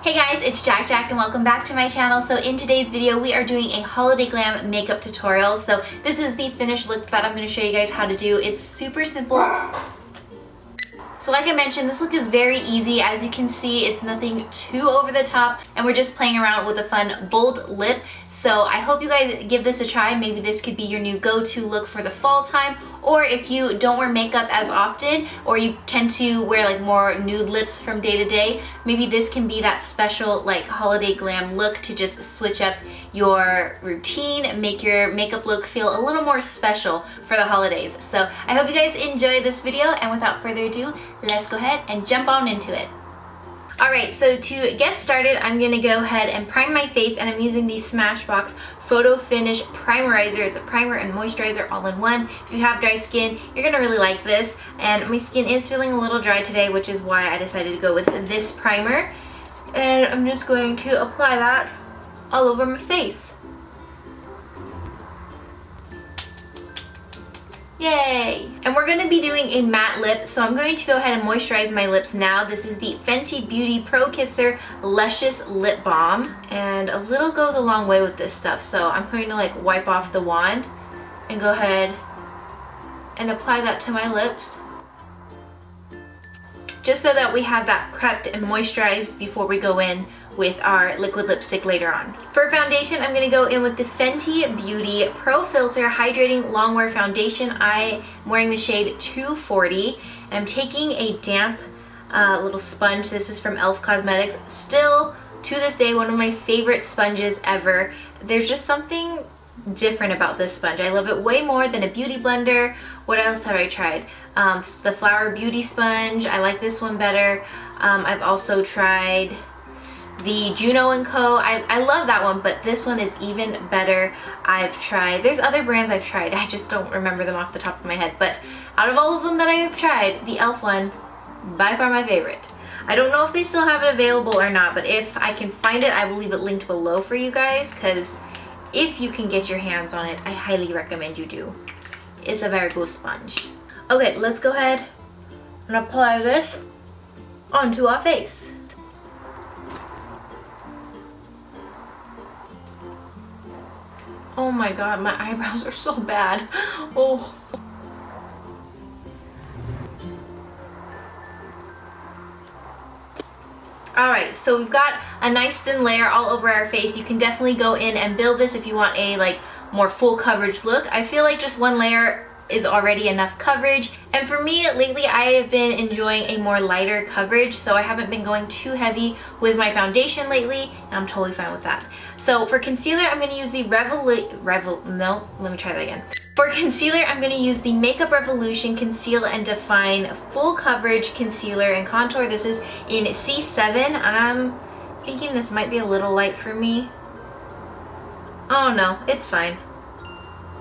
Hey guys, it's JaaackJack and welcome back to my channel. So in today's video, we are doing a holiday glam makeup tutorial. So this is the finished look that I'm going to show you guys how to do. It's super simple. So like I mentioned, this look is very easy. As you can see, it's nothing too over the top and we're just playing around with a fun bold lip. So I hope you guys give this a try. Maybe this could be your new go-to look for the fall time, or if you don't wear makeup as often or you tend to wear like more nude lips from day to day, maybe this can be that special like holiday glam look to just switch up your routine, make your makeup look feel a little more special for the holidays. So I hope you guys enjoy this video, and without further ado, let's go ahead and jump on into it. Alright, so to get started, I'm going to go ahead and prime my face, and I'm using the Smashbox Photo Finish Primerizer. It's a primer and moisturizer all in one. If you have dry skin, you're going to really like this. And my skin is feeling a little dry today, which is why I decided to go with this primer. And I'm just going to apply that all over my face. Yay! And we're going to be doing a matte lip, so I'm going to go ahead and moisturize my lips now. This is the Fenty Beauty Pro Kisser Luscious Lip Balm, and a little goes a long way with this stuff, so I'm going to like wipe off the wand and go ahead and apply that to my lips, just so that we have that prepped and moisturized before we go in with our liquid lipstick later on. For foundation, I'm going to go in with the Fenty Beauty Pro Filter Hydrating Longwear Foundation. I am wearing the shade 240, and I'm taking a damp little sponge. This is from e.l.f. Cosmetics. Still, to this day, one of my favorite sponges ever. There's just something different about this sponge. I love it way more than a beauty blender. What else have I tried? The Flower Beauty sponge. I like this one better. I've also tried the Juno & Co. I love that one, but this one is even better. There's other brands I've tried, I just don't remember them off the top of my head, but out of all of them that I have tried, the e.l.f. one, by far my favorite. I don't know if they still have it available or not, but if I can find it, I will leave it linked below for you guys, because if you can get your hands on it, I highly recommend you do. It's a very good sponge. Okay, let's go ahead and apply this onto our face. Oh my god, my eyebrows are so bad. Oh. Alright, so we've got a nice thin layer all over our face. You can definitely go in and build this if you want a like more full coverage look. I feel like just one layer is already enough coverage, and for me lately I have been enjoying a more lighter coverage, so I haven't been going too heavy with my foundation lately, and I'm totally fine with that. So for concealer, I'm going to use the For concealer, I'm going to use the Makeup Revolution Conceal and Define Full Coverage Concealer and Contour. This is in C7, and I'm thinking this might be a little light for me. Oh no, it's fine.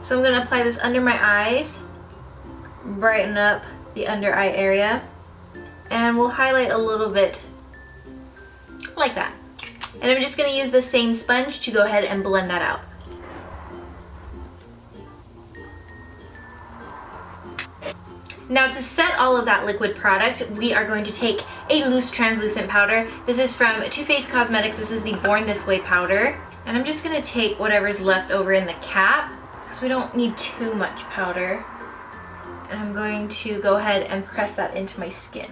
So I'm going to apply this under my eyes, brighten up the under eye area, and we'll highlight a little bit like that. And I'm just going to use the same sponge to go ahead and blend that out. Now to set all of that liquid product, we are going to take a loose translucent powder. This is from Too Faced Cosmetics. This is the Born This Way powder. And I'm just going to take whatever's left over in the cap, because we don't need too much powder. And I'm going to go ahead and press that into my skin.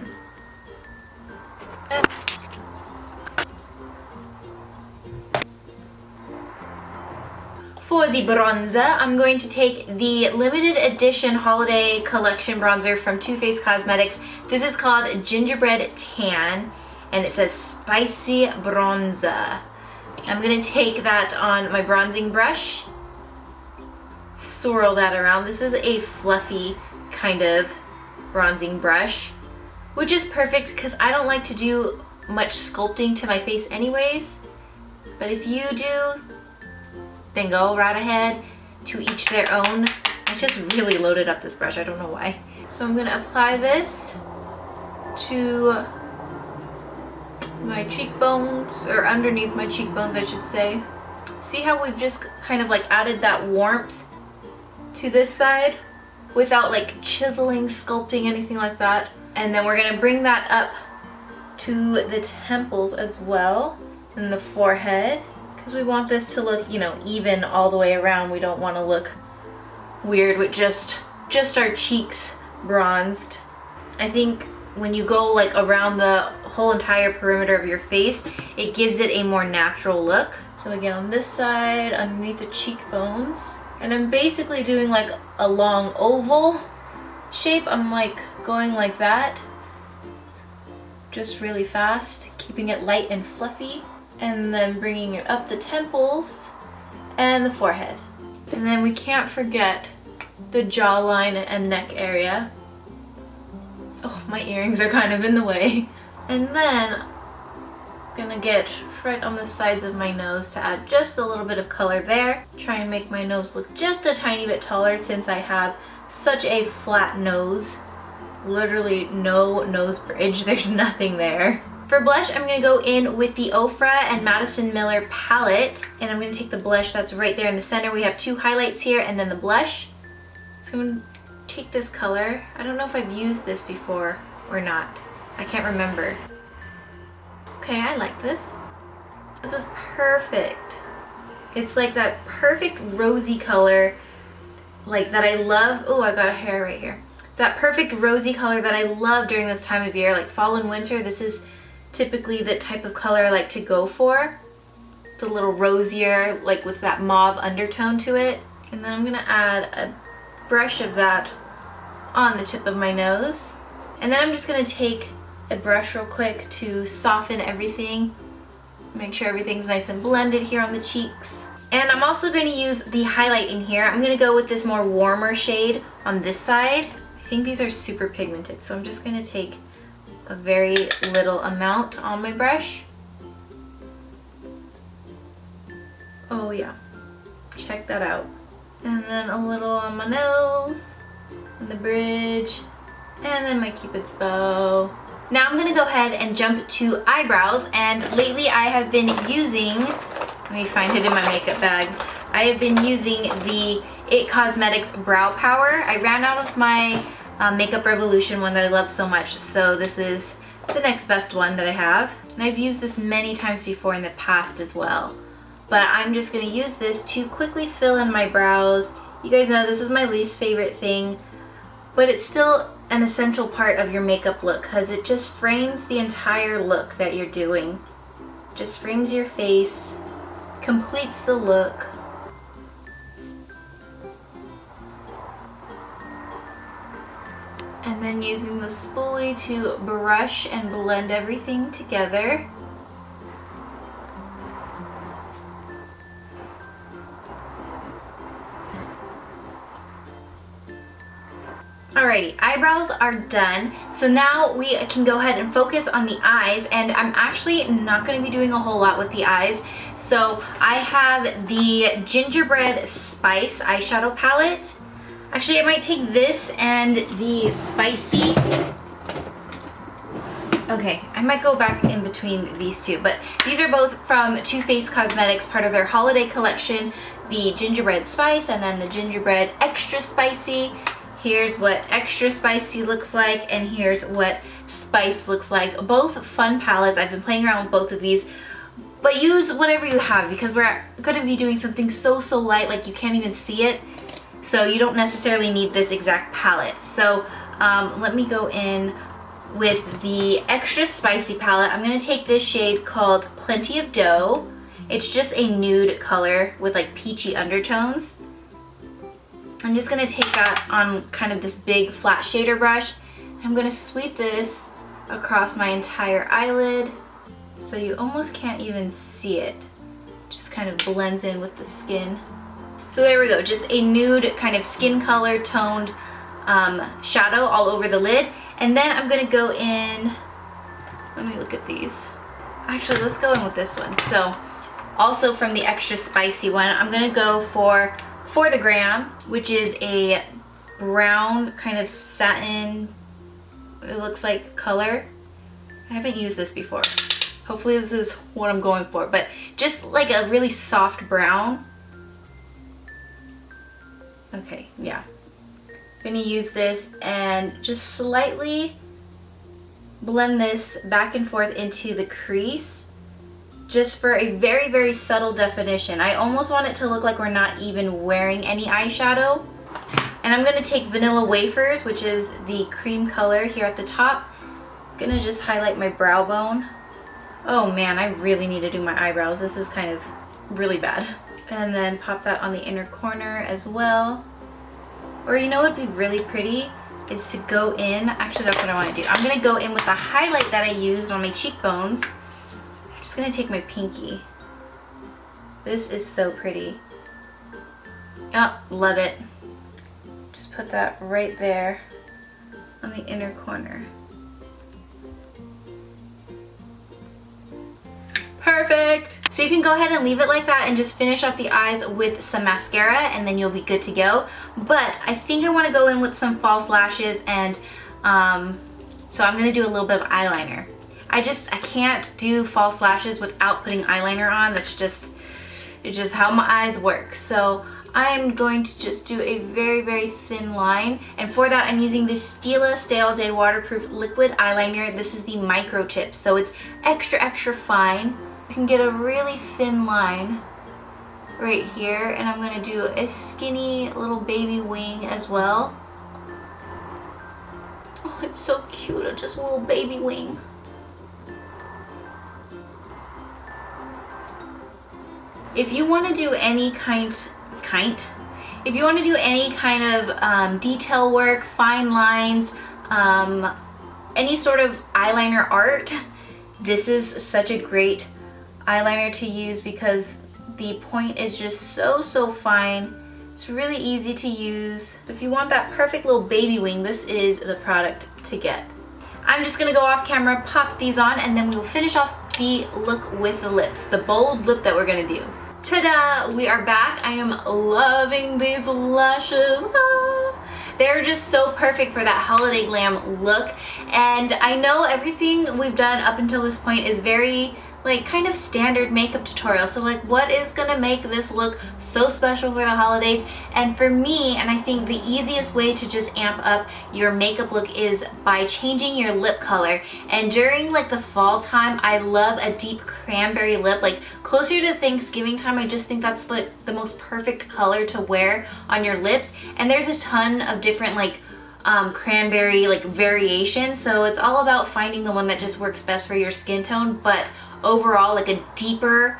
For the bronzer, I'm going to take the limited edition holiday collection bronzer from Too Faced Cosmetics. This is called Gingerbread Tan, and it says Spicy Bronzer. I'm going to take that on my bronzing brush, swirl that around. This is a fluffy kind of bronzing brush, which is perfect because I don't like to do much sculpting to my face anyways, but if you do, then go right ahead. To each their own. I just really loaded up this brush, I don't know why. So I'm going to apply this to my cheekbones, or underneath my cheekbones I should say. See how we've just kind of like added that warmth to this side without like chiseling, sculpting, anything like that. And then we're going to bring that up to the temples as well, and the forehead, because we want this to look, you know, even all the way around. We don't want to look weird with just our cheeks bronzed. I think when you go like around the whole entire perimeter of your face, it gives it a more natural look. So again, on this side, underneath the cheekbones, and I'm basically doing like a long oval shape. I'm like going like that, just really fast, keeping it light and fluffy, and then bringing it up the temples and the forehead. And then we can't forget the jawline and neck area. Oh, my earrings are kind of in the way. And then I'm gonna get right on the sides of my nose to add just a little bit of color there. Try and make my nose look just a tiny bit taller since I have such a flat nose. Literally no nose bridge, there's nothing there. For blush, I'm gonna go in with the Ofra and Madison Miller palette, and I'm gonna take the blush that's right there in the center. We have two highlights here and then the blush. So I'm gonna take this color. I don't know if I've used this before or not. I can't remember. Okay, I like this. This is perfect. It's like that perfect rosy color, like that I love. Oh, I got a hair right here. That perfect rosy color that I love during this time of year, like fall and winter. This is typically the type of color I like to go for. It's a little rosier, like with that mauve undertone to it. And then I'm gonna add a brush of that on the tip of my nose. And then I'm just gonna take a brush real quick to soften everything. Make sure everything's nice and blended here on the cheeks. And I'm also gonna use the highlight in here. I'm gonna go with this more warmer shade on this side. I think these are super pigmented, so I'm just gonna take a very little amount on my brush. Oh yeah, check that out. And then a little on my nose, and the bridge, and then my Cupid's bow. Now I'm gonna go ahead and jump to eyebrows, and lately I have been using, let me find it in my makeup bag. I have been using the IT Cosmetics Brow Power. I ran out of my Makeup Revolution one that I love so much, so this is the next best one that I have. And I've used this many times before in the past as well. But I'm just gonna use this to quickly fill in my brows. You guys know this is my least favorite thing, but it's still an essential part of your makeup look because it just frames the entire look that you're doing. Just frames your face, completes the look. And then using the spoolie to brush and blend everything together. Alrighty, eyebrows are done. So now we can go ahead and focus on the eyes, and I'm actually not going to be doing a whole lot with the eyes. So I have the Gingerbread Spice eyeshadow palette. Actually, I might take this and the Spicy. Okay, I might go back in between these two, but these are both from Too Faced Cosmetics, part of their holiday collection, the Gingerbread Spice and then the Gingerbread Extra Spicy. Here's what Extra Spicy looks like, and here's what Spice looks like. Both fun palettes. I've been playing around with both of these, but use whatever you have because we're going to be doing something so light, like you can't even see it. So you don't necessarily need this exact palette. So let me go in with the Extra Spicy palette. I'm going to take this shade called Plenty of Dough. It's just a nude color with like peachy undertones. I'm just going to take that on kind of this big flat shader brush. I'm going to sweep this across my entire eyelid so you almost can't even see it. Just kind of blends in with the skin. So there we go, just a nude kind of skin color toned shadow all over the lid. And then I'm going to go in, let me look at these. Actually, let's go in with this one. So also from the Extra Spicy one, I'm going to go for the Gram, which is a brown kind of satin, it looks like color. I haven't used this before. Hopefully this is what I'm going for, but just like a really soft brown. Okay, yeah. I'm gonna use this and just slightly blend this back and forth into the crease just for a very, very subtle definition. I almost want it to look like we're not even wearing any eyeshadow. And I'm gonna take Vanilla Wafers, which is the cream color here at the top. I'm gonna just highlight my brow bone. Oh man, I really need to do my eyebrows. This is kind of really bad. And then pop that on the inner corner as well. Or you know what would be really pretty is to go in, actually that's what I wanna do. I'm gonna go in with the highlight that I used on my cheekbones. I'm just gonna take my pinky. This is so pretty. Oh, love it. Just put that right there on the inner corner. Perfect! So you can go ahead and leave it like that and just finish off the eyes with some mascara and then you'll be good to go. But I think I want to go in with some false lashes and so I'm going to do a little bit of eyeliner. I can't do false lashes without putting eyeliner on. It's just how my eyes work. So I'm going to just do a very, very thin line. And for that, I'm using this Stila Stay All Day Waterproof Liquid Eyeliner. This is the micro tip, so it's extra, extra fine. You can get a really thin line right here. And I'm gonna do a skinny little baby wing as well. Oh, it's so cute, just a little baby wing. If you want to do any if you want to do any kind of detail work, fine lines, any sort of eyeliner art, this is such a great eyeliner to use because the point is just so fine. It's really easy to use. So if you want that perfect little baby wing, this is the product to get. I'm just gonna go off camera, pop these on, and then we will finish off the look with the lips, the bold lip that we're gonna do. Ta-da! We are back. I am loving these lashes. Ah! They're just so perfect for that holiday glam look. And I know everything we've done up until this point is very like kind of standard makeup tutorial. So like what is gonna make this look so special for the holidays? And for me, and I think the easiest way to just amp up your makeup look is by changing your lip color. And during like the fall time, I love a deep cranberry lip. Like closer to Thanksgiving time, I just think that's like the most perfect color to wear on your lips. And there's a ton of different like cranberry like variations, so it's all about finding the one that just works best for your skin tone. But overall, like a deeper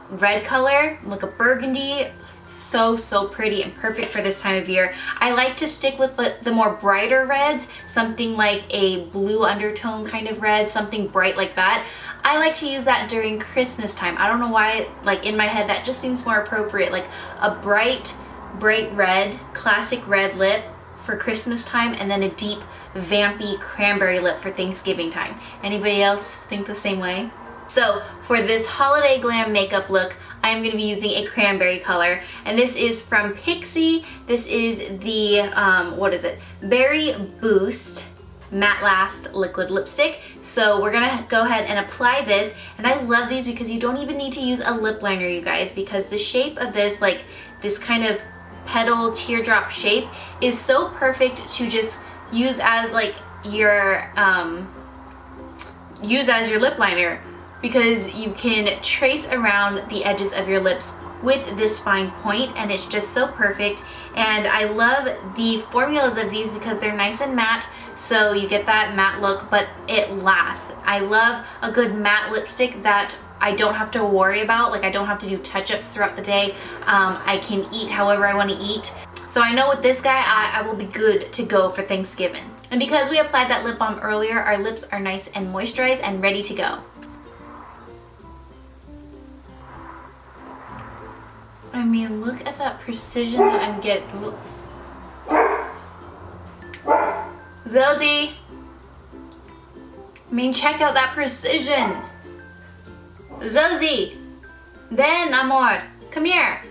red color, like a burgundy, so pretty and perfect for this time of year. I like to stick with the more brighter reds, something like a blue undertone kind of red, something bright like that. I like to use that during Christmas time. I don't know why, like in my head that just seems more appropriate, like a bright red, classic red lip for Christmas time, and then a deep vampy cranberry lip for Thanksgiving time. Anybody else think the same way? So for this holiday glam makeup look, I'm going to be using a cranberry color, and this is from Pixi. This is the, what is it? Berry Boost Matte Last Liquid Lipstick. So we're going to go ahead and apply this, and I love these because you don't even need to use a lip liner, you guys, because the shape of this, like this kind of petal teardrop shape, is so perfect to just use as like your, lip liner, because you can trace around the edges of your lips with this fine point, and it's just so perfect. And I love the formulas of these because they're nice and matte, so you get that matte look, but it lasts. I love a good matte lipstick that I don't have to worry about, like I don't have to do touch-ups throughout the day. I can eat however I want to eat. So I know with this guy, I will be good to go for Thanksgiving. And because we applied that lip balm earlier, our lips are nice and moisturized and ready to go. I mean, look at that precision that I'm getting. Zosie! I mean, check out that precision. Zosie! Ben, amor, come here.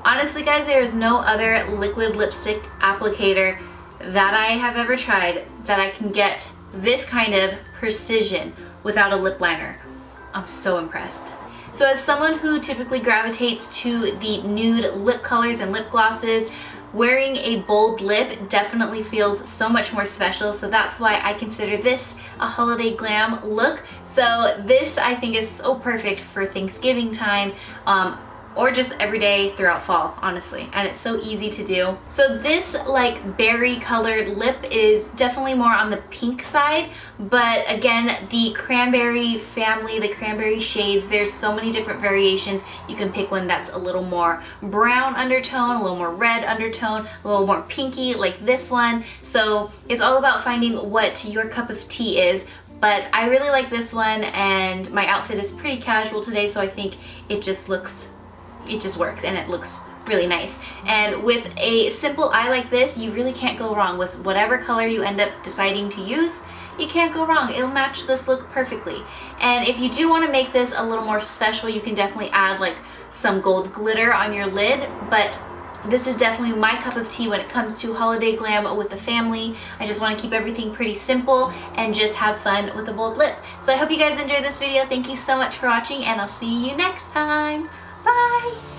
Honestly, guys, there is no other liquid lipstick applicator that I have ever tried that I can get this kind of precision without a lip liner. I'm so impressed. So as someone who typically gravitates to the nude lip colors and lip glosses, wearing a bold lip definitely feels so much more special, so that's why I consider this a holiday glam look. So this I think is so perfect for Thanksgiving time, or just every day throughout fall, honestly, and it's so easy to do. So this like berry colored lip is definitely more on the pink side, but again, the cranberry family, the cranberry shades, there's so many different variations. You can pick one that's a little more brown undertone, a little more red undertone, a little more pinky like this one. So it's all about finding what your cup of tea is. But I really like this one, and my outfit is pretty casual today, so I think it just works and it looks really nice. And with a simple eye like this, you really can't go wrong with whatever color you end up deciding to use. You can't go wrong. It'll match this look perfectly. And if you do want to make this a little more special, you can definitely add like some gold glitter on your lid, but this is definitely my cup of tea when it comes to holiday glam with the family. I just want to keep everything pretty simple and just have fun with a bold lip. So I hope you guys enjoyed this video. Thank you so much for watching, and I'll see you next time. Bye!